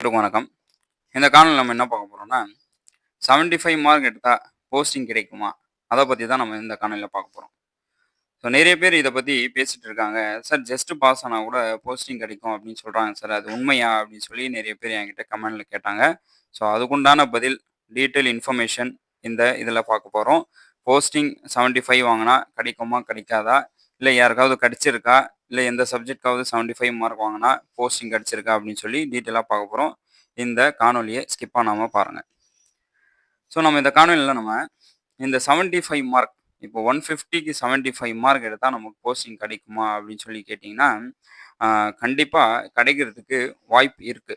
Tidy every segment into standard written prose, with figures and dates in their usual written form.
அனைவருக்கும் வணக்கம். இந்த காணொளில நம்ம என்ன பார்க்க போறோம்னா, 75 மார்க் எடுத்தா போஸ்டிங் கிடைக்குமா? அத பத்தி தான் நம்ம இந்த காணொளில பார்க்க போறோம். ஸோ நெறைய பேர் இத பத்தி பேசிட்டு இருக்காங்க. "சார் ஜஸ்ட் பாஸ் ஆனா கூட போஸ்டிங் கிடைக்கும்" அப்படின்னு சொல்றாங்க சார். அது உண்மையா? அப்படின்னு சொல்லி நெறைய பேர் என்கிட்ட கமெண்ட்ல கேட்டாங்க. ஸோ அதுக்குண்டான பதில், டீட்டெயில் இன்ஃபர்மேஷன் இதில பார்க்க போறோம். போஸ்டிங் 75 வாங்குனா கிடைக்குமா? கிடைக்காதா? இல்ல யாருக்காவது கிடைச்சிருக்கா? இல்ல எந்த சப்ஜெக்ட்காவது 75 மார்க் வாங்குனா போஸ்டிங் கிடைச்சிருக்கா? அப்படின்னு சொல்லி டீட்டெயிலா பார்க்க போறோம். இந்த காணொளிய ஸ்கிப் பண்ணாம பாருங்க. ஸோ நம்ம இந்த காணொளியில நம்ம இந்த 75 மார்க் இப்போ 150க்கு 75 மார்க் எடுத்தா நமக்கு போஸ்டிங் கிடைக்குமா? அப்படின்னு சொல்லி கேட்டீங்கன்னா, கண்டிப்பா கிடைக்கிறதுக்கு வாய்ப்பு இருக்கு.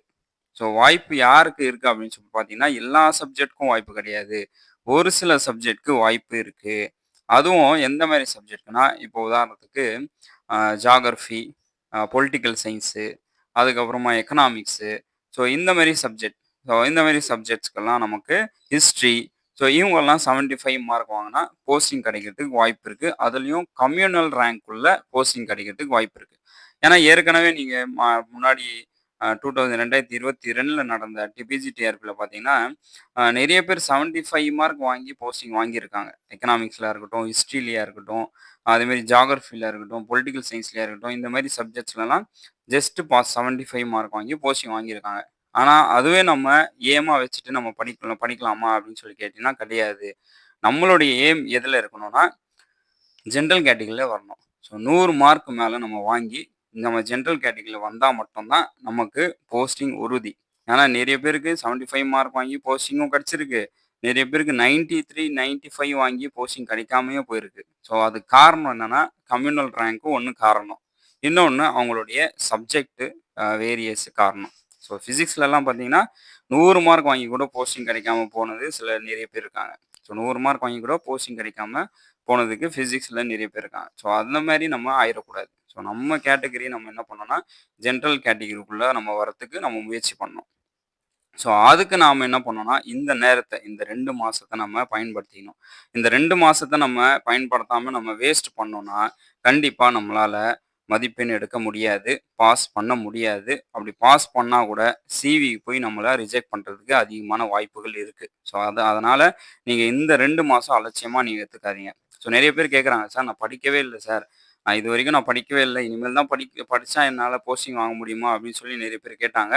ஸோ வாய்ப்பு யாருக்கு இருக்கு அப்படின்னு சொல்லி பார்த்தீங்கன்னா, எல்லா சப்ஜெக்ட்க்கும் வாய்ப்பு கிடையாது. ஒரு சில சப்ஜெக்ட்க்கு வாய்ப்பு இருக்கு. அதுவும் எந்த மாரி சப்ஜெக்ட்னா, இப்போ உதாரணத்துக்கு ஜியோகிராஃபி, பொலிட்டிக்கல் சயின்ஸு, அதுக்கப்புறமா எக்கனாமிக்ஸு. ஸோ இந்த மாரி சப்ஜெக்ட். ஸோ இந்த மாரி சப்ஜெக்ட்ஸ்க்கெல்லாம் நமக்கு ஹிஸ்ட்ரி. ஸோ இவங்கலாம் 75 மார்க் வாங்குனா போஸ்டிங் கிடைக்கிறதுக்கு வாய்ப்பு இருக்கு. அதுலயும் கம்யூனல் ரேங்க் உள்ள போஸ்டிங் கிடைக்கிறதுக்கு வாய்ப்பு இருக்கு. ஏன்னா ஏற்கனவே நீங்க முன்னாடி 2022ல நடந்த டிபிஜிடிஆர்பில பார்த்தீங்கன்னா, நெறைய பேர் 75 மார்க் வாங்கி போஸ்டிங் வாங்கியிருக்காங்க. எக்கனாமிக்ஸ்ல இருக்கட்டும், ஹிஸ்ட்ரிலயா இருக்கட்டும், அதேமாரி ஜியோகிராஃபில இருக்கட்டும், பொலிட்டிக்கல் சயின்ஸ்லயா இருக்கட்டும், இந்த மாரி சப்ஜெக்ட்ஸ்லலாம் ஜஸ்ட் பாஸ் 75 மார்க் வாங்கி போஸ்டிங் வாங்கியிருக்காங்க. ஆனா, அதுவே நம்ம எய்மா வச்சுட்டு நம்ம படிக்கலாமா அப்படின்னு சொல்லி கேட்டீங்கன்னா கிடையாது. நம்மளுடைய எய்ம் எதுல இருக்கணும்னா, ஜெனரல் கேட்டகரில வரணும். ஸோ 100 மார்க் மேல நம்ம வாங்கி, நம்ம ஜெனரல் கேட்டகரில வந்தா மட்டும் தான் நமக்கு போஸ்டிங் உறுதி. ஏன்னா நெறைய பேருக்கு 75 மார்க் வாங்கி போஸ்டிங்கும் கிடைச்சிருக்கு. நெறைய பேருக்கு 93, 95 வாங்கி போஸ்டிங் கிடைக்காமயே போயிருக்கு. ஸோ அதுக்கு காரணம் என்னன்னா, கம்யூனல் ரேங்க்கும் ஒண்ணு காரணம். இன்னொன்னு அவங்களுடைய சப்ஜெக்ட் வேரியஸ் காரணம். ஸோ பிசிக்ஸ்லலாம் பார்த்தீங்கன்னா, 100 மார்க் வாங்கி கூட போஸ்டிங் கிடைக்காம போனது நெறைய பேர் இருக்காங்க. ஸோ 100 மார்க் வாங்கி கூட போஸ்டிங் கிடைக்காம போனதுக்கு பிசிக்ஸ்ல நெறைய பேர் இருக்காங்க. ஸோ அந்த மாரி நம்ம ஆயிறக்கூடாது. ஸோ நம்ம கேட்டகரி நம்ம என்ன பண்ணணும்னா, ஜெனரல் கேட்டகரிக்குள்ள நம்ம வரத்துக்கு நம்ம முயற்சி பண்ணணும். ஸோ அதுக்கு நாம என்ன பண்ணணும்னா, இந்த நேரத்த, இந்த 2 மாசத்த நம்ம பயன்படுத்திக்கணும். இந்த 2 மாசத்த நம்ம பயன்படுத்தாம நம்ம வேஸ்ட் பண்ணோம்னா, கண்டிப்பா நம்மளால மதிப்பெண் எடுக்க முடியாது. பாஸ் பண்ண முடியாது. அப்படி பாஸ் பண்ணா கூட சிவி போய் நம்மள ரிஜெக்ட் பண்றதுக்கு அதிகமான வாய்ப்புகள் இருக்கு. ஸோ அதனால நீங்க இந்த 2 மாசம் அலட்சியமா நீங்க எடுத்துக்காதீங்க. ஸோ நெறைய பேர் கேட்கறாங்க, "சார் நான் படிக்கவே இல்ல சார். இதுவரைக்கும் நான் படிக்கவே இல்ல. இனிமேல் தான் படிச்சா என்னால போஸ்டிங் வாங்க முடியுமா?" அப்படின்னு சொல்லி நெறைய பேர் கேட்டாங்க.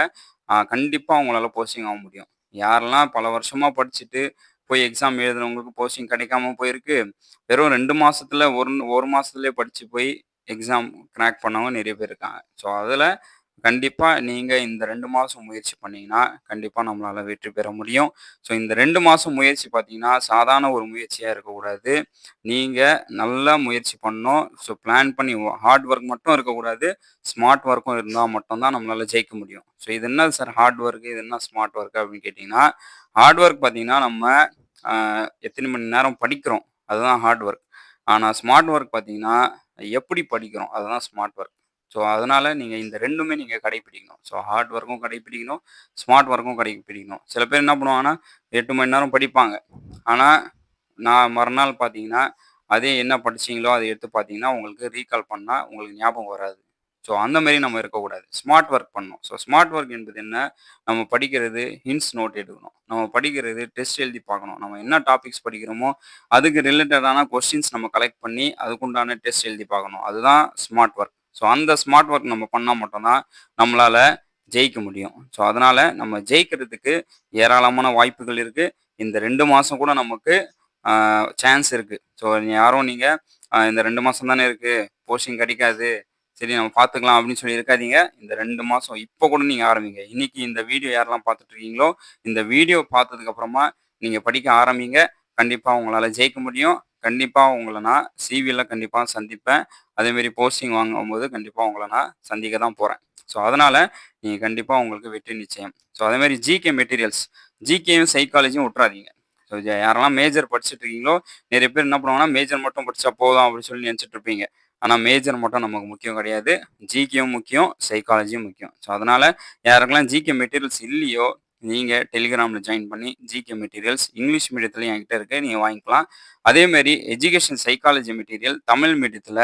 கண்டிப்பா உங்களால போஸ்டிங் வாங்க முடியும். யாரெல்லாம் பல வருஷமா படிச்சுட்டு போய் எக்ஸாம் எழுதுனவங்களுக்கு போஸ்டிங் கிடைக்காம போயிருக்கு. வெறும் 2 மாசத்துல 1 மாசத்துலயே படிச்சு போய் எக்ஸாம் கிராக் பண்ணவங்க நெறைய பேர் இருக்காங்க. ஸோ, அதுல கண்டிப்பா நீங்க இந்த 2 மாசம் முயற்சி பண்ணீங்கன்னா, கண்டிப்பா நம்மளால வெற்றி பெற முடியும். ஸோ, இந்த 2 மாசம் முயற்சி பார்த்தீங்கன்னா, சாதாரண ஒரு முயற்சியா இருக்கக்கூடாது. நீங்க நல்லா முயற்சி பண்ணணும். ஸோ, பிளான் பண்ணி ஹார்ட் ஒர்க் மட்டும் இருக்கக்கூடாது. ஸ்மார்ட் ஒர்க்கும் இருந்தா மட்டும் தான் நம்மளால ஜெயிக்க முடியும். ஸோ, இது என்ன சார் ஹார்ட் ஒர்க், இது என்ன ஸ்மார்ட் ஒர்க் அப்படின்னு கேட்டீங்கன்னா, ஹார்ட் ஒர்க் பார்த்தீங்கன்னா, நம்ம அ எத்தனை மணி நேரம் படிக்கிறோம், அதுதான் ஹார்ட் ஒர்க். ஆனா ஸ்மார்ட் ஒர்க் பார்த்தீங்கன்னா, எப்படி படிக்கிறோம், அதுதான் ஸ்மார்ட் ஒர்க். ஸோ, அதனால நீங்க இந்த 2மே நீங்க கடைப்பிடிக்கணும். ஸோ, ஹார்ட் ஒர்க்கும் கடைப்பிடிக்கணும், ஸ்மார்ட் ஒர்க்கும் கடைப்பிடிக்கணும். சில பேர் என்ன பண்ணுவாங்கன்னா, 8 மணி நேரம் படிப்பாங்க. ஆனா, நான் மறுநாள் பார்த்தீங்கன்னா, அதே என்ன படிச்சீங்களோ அத எடுத்து பார்த்தீங்கன்னா, உங்களுக்கு ரீகால் பண்ணா உங்களுக்கு ஞாபகம் வராது. ஸோ, அந்த மாரி நம்ம இருக்கக்கூடாது. ஸ்மார்ட் ஒர்க் பண்ணணும். ஸோ, ஸ்மார்ட் ஒர்க் என்பது என்ன? நம்ம படிக்கிறது ஹிண்ட்ஸ் நோட் எடுக்கணும். நம்ம படிக்கிறது டெஸ்ட் எழுதி பார்க்கணும். நம்ம என்ன டாபிக்ஸ் படிக்கிறோமோ, அதுக்கு ரிலேட்டடான கொஸ்டின்ஸ் நம்ம கலெக்ட் பண்ணி, அதுக்குண்டான டெஸ்ட் எழுதி பார்க்கணும். அதுதான் ஸ்மார்ட் ஒர்க். ஸோ, அந்த ஸ்மார்ட் ஒர்க் நம்ம பண்ணா மட்டும் தான் நம்மளால ஜெயிக்க முடியும். ஸோ, அதனால நம்ம ஜெயிக்கிறதுக்கு ஏராளமான வாய்ப்புகள் இருக்கு. இந்த 2 மாசம் கூட நமக்கு அ சான்ஸ் இருக்கு. ஸோ, யாரும் நீங்க இந்த 2 மாசம் தானே இருக்கு, போஸ்டிங் கிடைக்காது. சரி நம்ம பார்த்துக்கலாம் அப்படின்னு சொல்லி இருக்காதீங்க. இந்த 2 மாசம் இப்ப கூட நீங்க ஆரம்பிங்க. இன்னைக்கு இந்த வீடியோ யாரெல்லாம் பார்த்துட்டு இருக்கீங்களோ, இந்த வீடியோ பார்த்ததுக்கு அப்புறமா நீங்க படிக்க ஆரம்பிங்க. கண்டிப்பா உங்களால ஜெயிக்க முடியும். கண்டிப்பா உங்கள நான் சிவில கண்டிப்பா சந்திப்பேன். அதேமாரி போஸ்டிங் வாங்கும்போது கண்டிப்பா உங்கள நான் சந்திக்க தான் போறேன். ஸோ, அதனால நீங்க கண்டிப்பா உங்களுக்கு வெற்றி நிச்சயம். ஸோ, அதேமாரி ஜிகே மெட்டீரியல்ஸ், ஜிகேயும் சைக்காலஜியும் விட்றாதீங்க. ஸோ, யாரெல்லாம் மேஜர் படிச்சுட்டு இருக்கீங்களோ, நிறைய பேர் என்ன பண்ணுவாங்கன்னா, மேஜர் மட்டும் படிச்சா போதும் அப்படின்னு சொல்லி நினைச்சுட்டு இருப்பீங்க. ஆனா மேஜர் மட்டும் நமக்கு முக்கியம் கிடையாது. ஜிகேவும் முக்கியம், சைக்காலஜியும் முக்கியம். ஸோ, அதனால யாருக்கெல்லாம் ஜிகே மெட்டீரியல்ஸ் இல்லையோ, நீங்க டெலிகிராம்ல ஜாயின் பண்ணி ஜிகே மெட்டீரியல்ஸ் இங்கிலீஷ் மீடியத்திலயும் என்கிட்ட இருக்கு. நீங்க வாங்கிக்கலாம். அதேமாரி எஜுகேஷன் சைக்காலஜி மெட்டீரியல் தமிழ் மீடியத்தில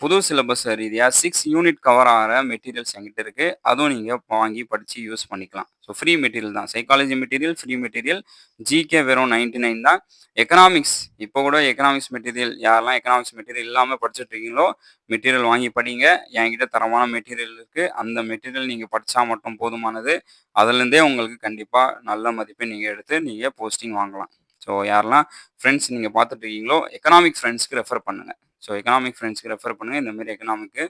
புது சிலபஸ் ரீதியா 6 யூனிட் கவர் ஆகுற மெட்டீரியல்ஸ் என்கிட்ட இருக்கு. அதுவும் நீங்க வாங்கி படிச்சு யூஸ் பண்ணிக்கலாம். ஸோ ஃப்ரீ மெட்டீரியல் தான். Psychology material, free material. GK வெறும் 99 தான். எக்கனாமிக்ஸ் இப்போ கூட எக்கனாமிக்ஸ் மெட்டீரியல் யாரெல்லாம் எக்கனாமிக்ஸ் மெட்டீரியல் இல்லாம படிச்சுட்டு இருக்கீங்களோ, மெட்டீரியல் வாங்கி படிங்க. என்கிட்ட தரமான மெட்டீரியல் இருக்கு. அந்த மெட்டீரியல் நீங்க படிச்சா மட்டும் போதுமானது. அதுலேருந்தே உங்களுக்கு கண்டிப்பா நல்ல மதிப்பெண் நீங்க எடுத்து நீங்க போஸ்டிங் வாங்கலாம். ஸோ யாரெல்லாம் ஃப்ரெண்ட்ஸ் நீங்க பார்த்துட்டு இருக்கீங்களோ, எக்கனாமிக் ஃப்ரெண்ட்ஸ்க்கு ரெஃபர் பண்ணுங்க. ஸோ எக்கனாமிக் ஃப்ரெண்ட்ஸ்க்கு ரெஃபர் பண்ணுங்க. இந்த மாரி எக்கனாமிக்கு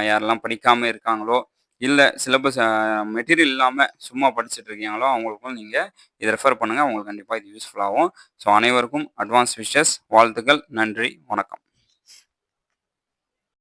யாரெல்லாம் படிக்காம இருக்காங்களோ, இல்ல சிலபஸ் மெட்டீரியல் இல்லாம சும்மா படிச்சுட்டு இருக்கீங்களோ, அவங்களுக்கும் நீங்க இத ரெஃபர் பண்ணுங்க. அவங்களுக்கு கண்டிப்பா இது யூஸ்ஃபுல் ஆகும். ஸோ அனைவருக்கும் அட்வான்ஸ் விஷஸ். வாழ்த்துக்கள். நன்றி. வணக்கம்.